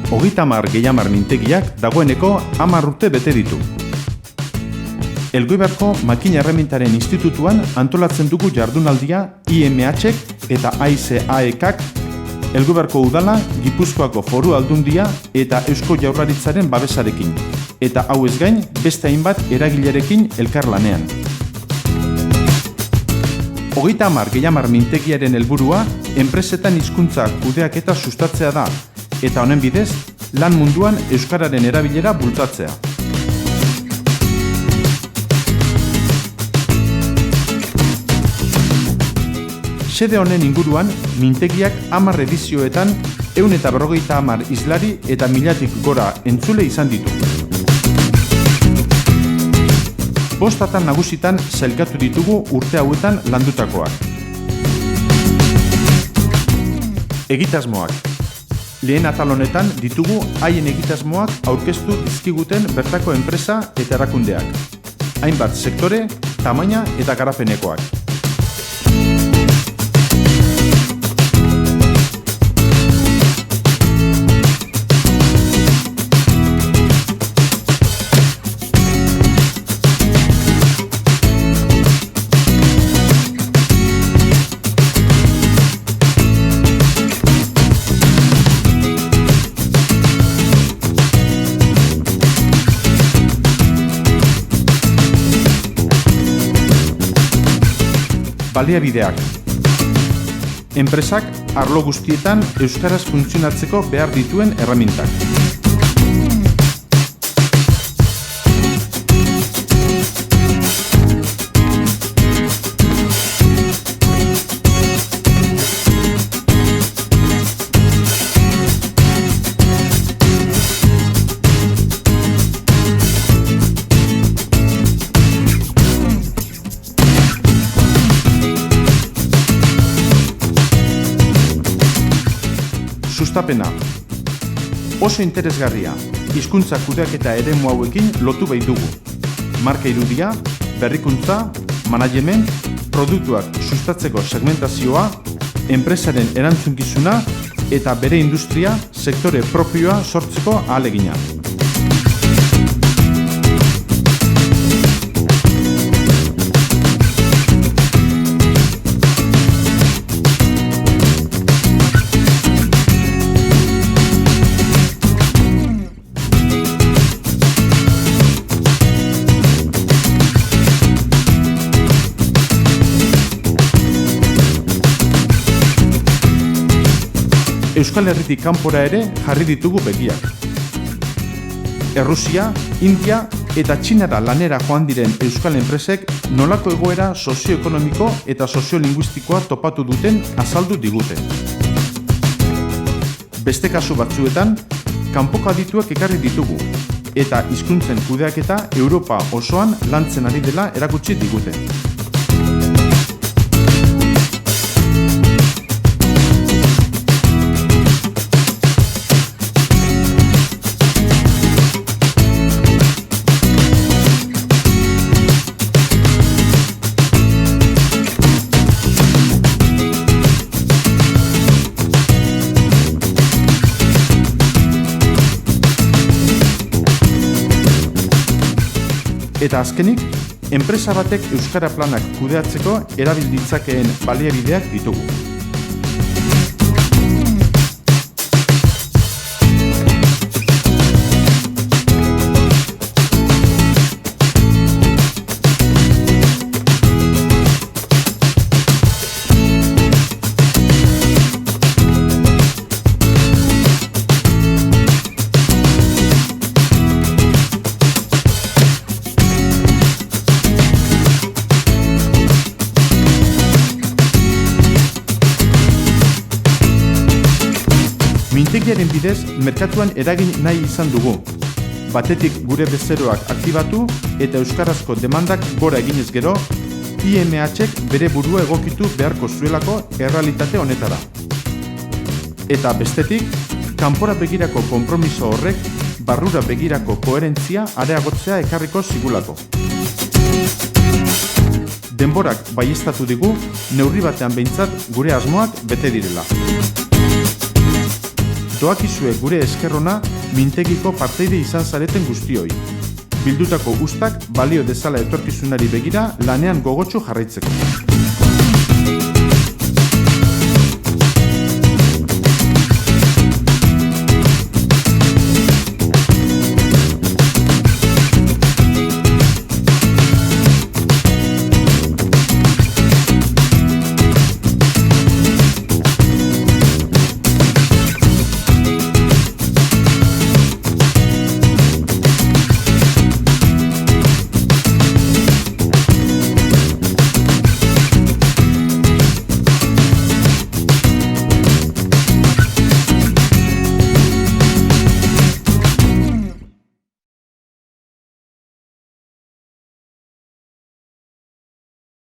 30 mintegiak dagoeneko 10 urte bete ditu. Elgoibarko Makina Erremintaren Institutuan antolatzen dugu jardunaldia IMH-ek eta AICAEK, Elgoibarko Udala, Gipuzkoako Foru Aldundia eta Eusko Jaurlaritzaren babesarekin, eta hau ez gain beste hainbat eragilerekin elkarlanean. 30 mintegiaren helburua enpresetan hizkuntza kudeaketa sustatzea da, eta honen bidez, lan munduan euskararen erabilera bultzatzea. Xede honen inguruan, mintegiak 10 edizioetan 150 hizlari eta 1000-tik gora entzule izan ditu. 5 atal nagusitan sailkatu ditugu urte hauetan landutakoak. Egitasmoak. Lehen atal honetan ditugu haien egitasmoak aurkeztu dizkiguten bertako enpresa eta erakundeak. Hainbat sektore, tamaina eta garapenekoak. Baliabideak. Enpresak arlo guztietan euskaraz funtzionatzeko behar dituen erremintak. Sustapena. Oso interesgarria, hizkuntza kudeaketa eremu hauekin lotu baitugu. Marka irudia, berrikuntza, management, produktuak sustatzeko segmentazioa, enpresaren erantzunkizuna eta bere industria, sektore propioa sortzeko ahalegina. Euskal Herritik kanpora ere jarri ditugu begiak. Errusia, India eta Txinara lanera joan diren euskal enpresek nolako egoera sozioekonomiko eta soziolinguistikoa topatu duten azaldu digute. Beste kasu batzuetan, kanpoko adituak ekarri ditugu, eta hizkuntzen kudeaketa Europa osoan lantzen ari dela erakutsi digute. Eta azkenik, enpresa batek euskara planak kudeatzeko erabil ditzakeen baliabideak ditugu. Mintegiaren bidez, merkatuan eragin nahi izan dugu. Batetik gure bezeroak aktibatu eta euskarazko demandak gora eginez gero, IMH-ek bere burua egokitu beharko zuelako errealitate honetara. Eta bestetik, kanpora begirako konpromiso horrek barrura begirako koherentzia areagotzea ekarriko zigulako. Denborak baieztatu digu, neurri batean behintzat gure asmoak bete direla. doakizue gure eskerrona mintegiko parteide izan zareten guztioi. Bildutako uztak balio dezala etorkizunari begira lanean gogotsu jarraitzeko.